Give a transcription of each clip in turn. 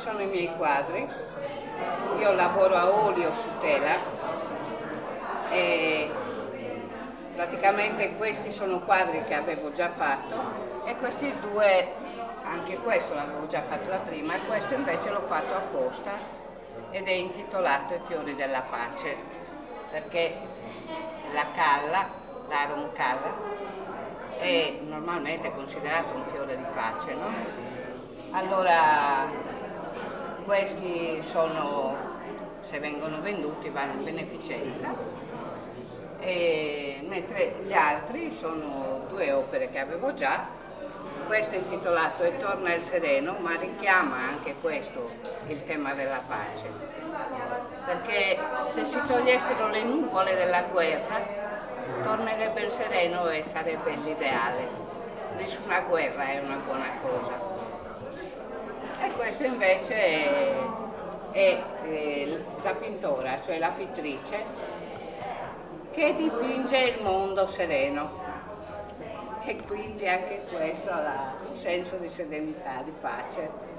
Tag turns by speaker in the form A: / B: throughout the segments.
A: sono i miei quadri. Io lavoro a olio su tela e praticamente questi sono quadri che avevo già fatto e questi due, anche questo l'avevo già fatto da prima, e questo invece l'ho fatto apposta ed è intitolato I fiori della pace, perché la calla, l'arum calla, è normalmente considerato un fiore di pace, no? Allora questi sono, se vengono venduti, vanno in beneficenza, e mentre gli altri sono due opere che avevo già. Questo è intitolato E torna il sereno, ma richiama anche questo il tema della pace, perché se si togliessero le nuvole della guerra tornerebbe il sereno e sarebbe l'ideale. Nessuna guerra è una buona cosa. E questo invece è la pittora, cioè la pittrice, che dipinge il mondo sereno. E quindi anche questo ha un senso di serenità, di pace.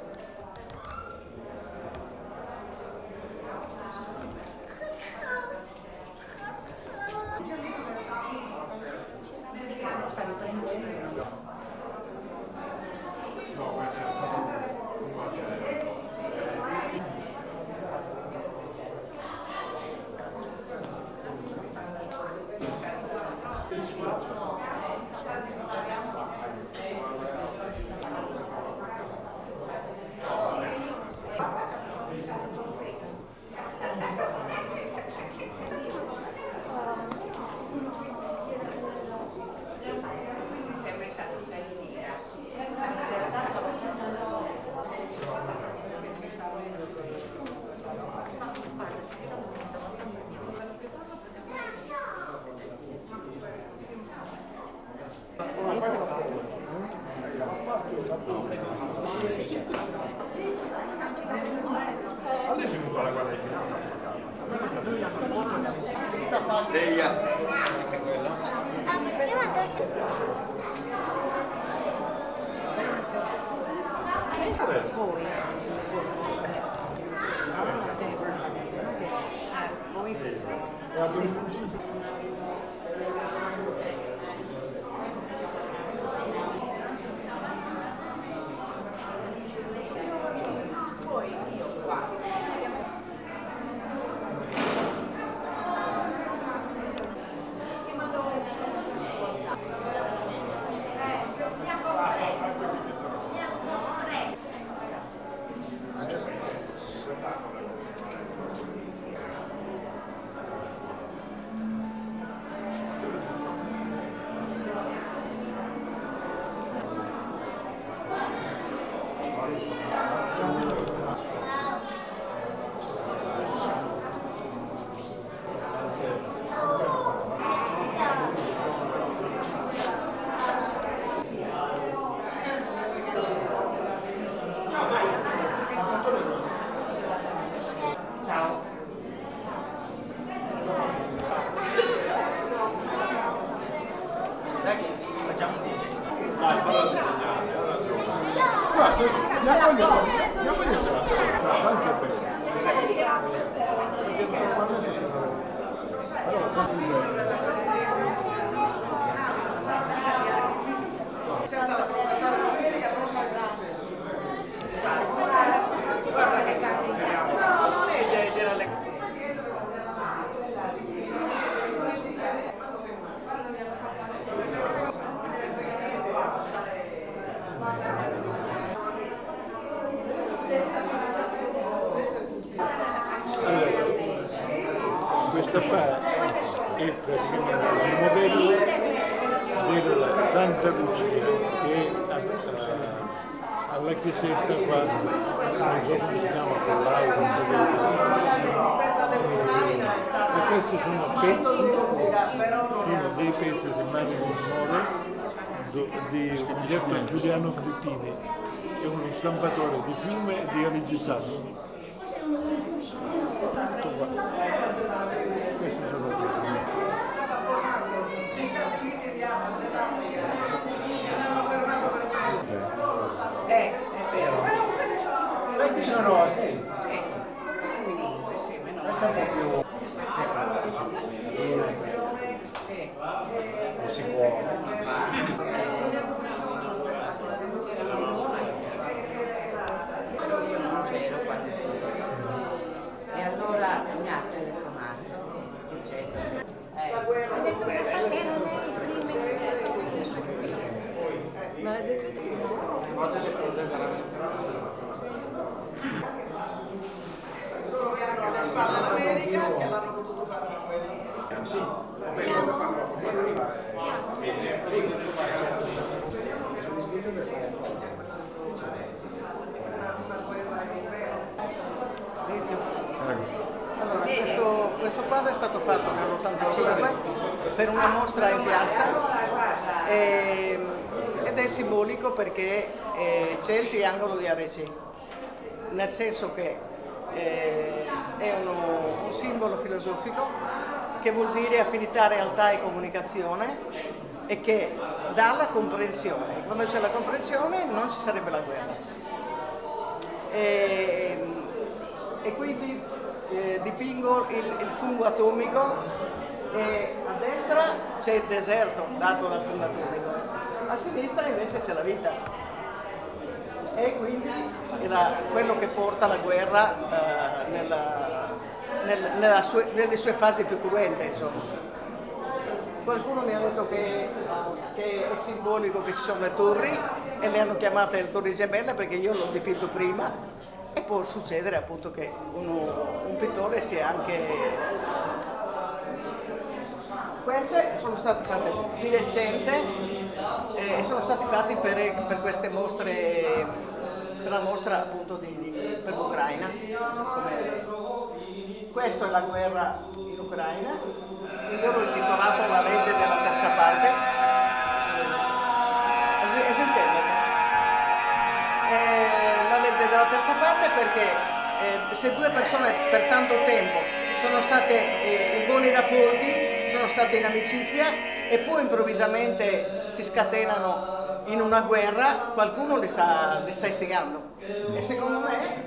B: Questa fa è praticamente il modello della Santa Lucia che è alla chiesetta qua, non so come si chiama, con l'auto, e questi sono dei pezzi di Mario More di un certo Giuliano Grittini, che è uno stampatore di film e di Aligi Sassoni. Tutto qua. Questi sono i
C: Questi sono
A: Però io non c'ero quando e allora mi ha telefonato dicendo
C: Ha detto che erano le prime le sue figlie. Ma l'ha detto tu?
D: L'America che l'hanno potuto fare con quello. Allora, questo quadro è stato fatto nell'85 per una mostra in piazza ed è simbolico perché c'è il triangolo di Areci, nel senso che è un simbolo filosofico che vuol dire affinità, realtà e comunicazione e che dà la comprensione. Quando c'è la comprensione non ci sarebbe la guerra. E quindi dipingo il fungo atomico e a destra c'è il deserto dato dal fungo atomico, a sinistra invece c'è la vita. E quindi era quello che porta la guerra nelle sue fasi più cruente, insomma. Qualcuno mi ha detto che è simbolico che ci sono le torri e le hanno chiamate le torri gemelle perché io l'ho dipinto prima e può succedere appunto che un pittore sia anche... Queste sono state fatte di recente e sono stati fatti per queste mostre, per la mostra appunto per l'Ucraina. Questa è la guerra in Ucraina e io l'ho intitolato La legge della terza parte. La legge della terza parte perché se due persone per tanto tempo sono state in buoni rapporti, sono state in amicizia e poi improvvisamente si scatenano in una guerra, qualcuno li sta istigando e secondo me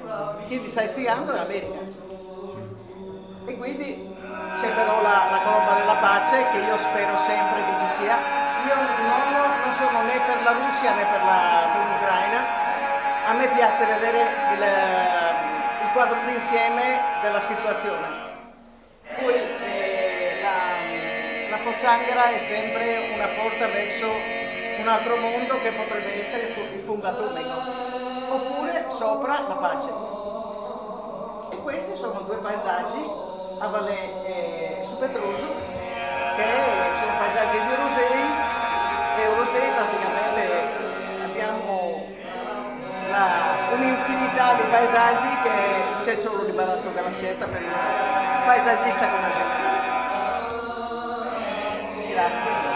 D: chi li sta istigando è l'America. E quindi c'è però la colomba della pace che io spero sempre che ci sia. Io non sono né per la Russia né per l'Ucraina. A me piace vedere il quadro d'insieme della situazione. Poi la pozzanghera è sempre una porta verso un altro mondo che potrebbe essere il fungo atomico, oppure sopra la pace. E questi sono due paesaggi a Valais su Petruso, che sono paesaggi di Rosei, e Rosei praticamente abbiamo un'infinità di paesaggi che c'è solo l'imbarazzo della scelta per un paesaggista come me. Grazie.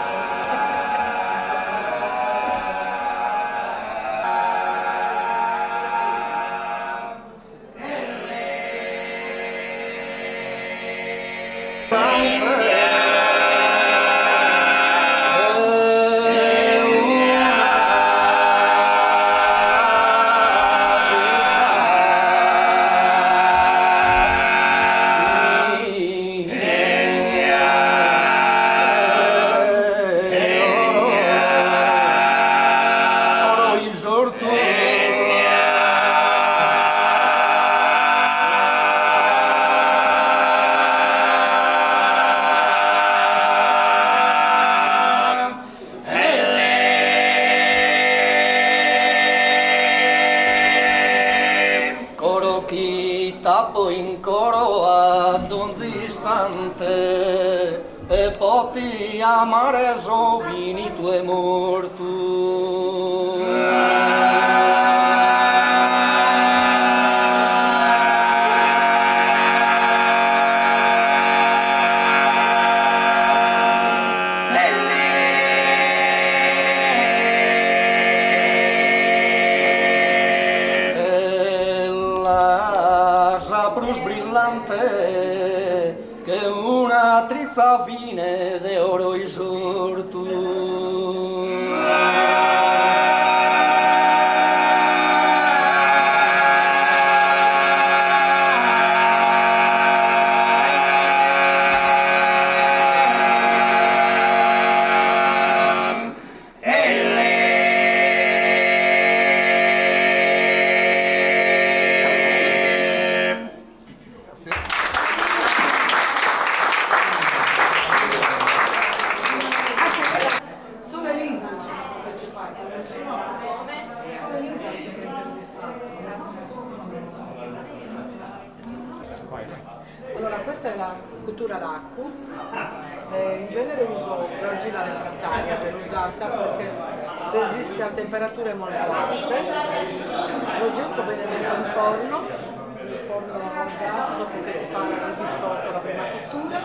E: Tapo in coro ad un istante e poti amare so finito e morto. Che una trizza fine de oro isorto.
D: cottura d'acqua, in genere uso l'argilla refrattaria per usata perché resiste a temperature molto alte. L'oggetto viene messo in forno a gas dopo che si fa il biscotto, la prima cottura,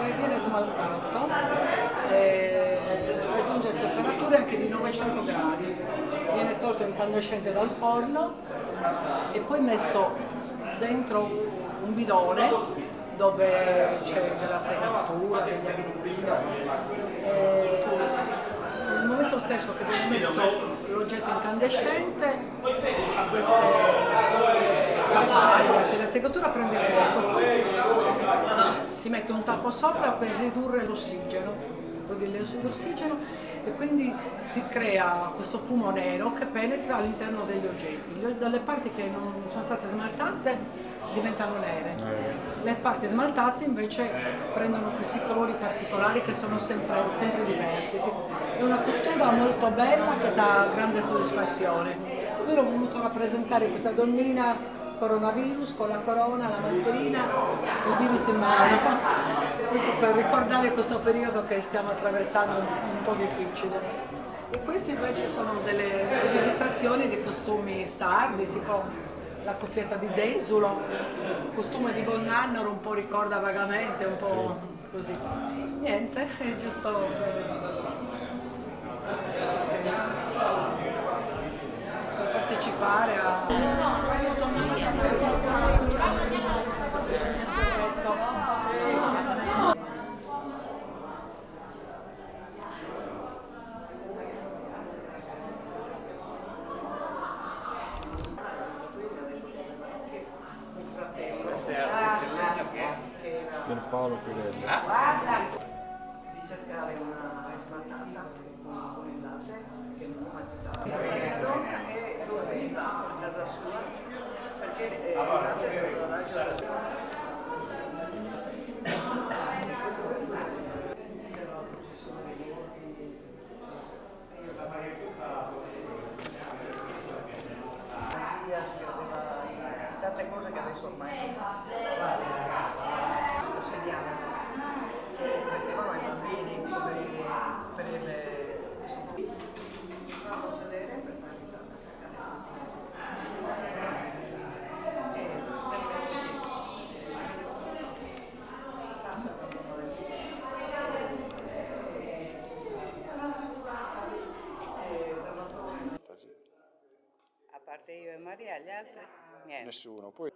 D: e viene smaltato e raggiunge temperature anche di 900 gradi. Viene tolto incandescente dal forno e poi messo dentro un bidone dove c'è della segatura, degli agrippini. Nel momento stesso che viene messo l'oggetto incandescente, la paglia, se la segatura prende fuoco, poi si mette un tappo sopra per ridurre l'ossigeno e quindi si crea questo fumo nero che penetra all'interno degli oggetti. Dalle parti che non sono state smaltate diventano nere, le parti smaltate invece prendono questi colori particolari che sono sempre diversi. È una cottura molto bella che dà grande soddisfazione. Qui ho voluto rappresentare questa donnina coronavirus con la corona, la mascherina, il virus in mano, per ricordare questo periodo che stiamo attraversando un po' difficile. E queste invece sono delle rivisitazioni di costumi sardi, tipo la cuffietta di Desulo, il costume di Bonnannaro un po' ricorda vagamente, un po' così. Niente, è giusto per partecipare a...
B: Per Paolo Pirelli.
D: di cercare una smatata con il latte che non è donna e dormiva a casa sua perché il latte è un raggio da sua. Si credeva in tante cose che adesso ormai ossediamo, che mettevano ai bambini come per il fanno sedere per farli
A: A parte io e Maria, gli altri? Niente.
B: Nessuno. Poi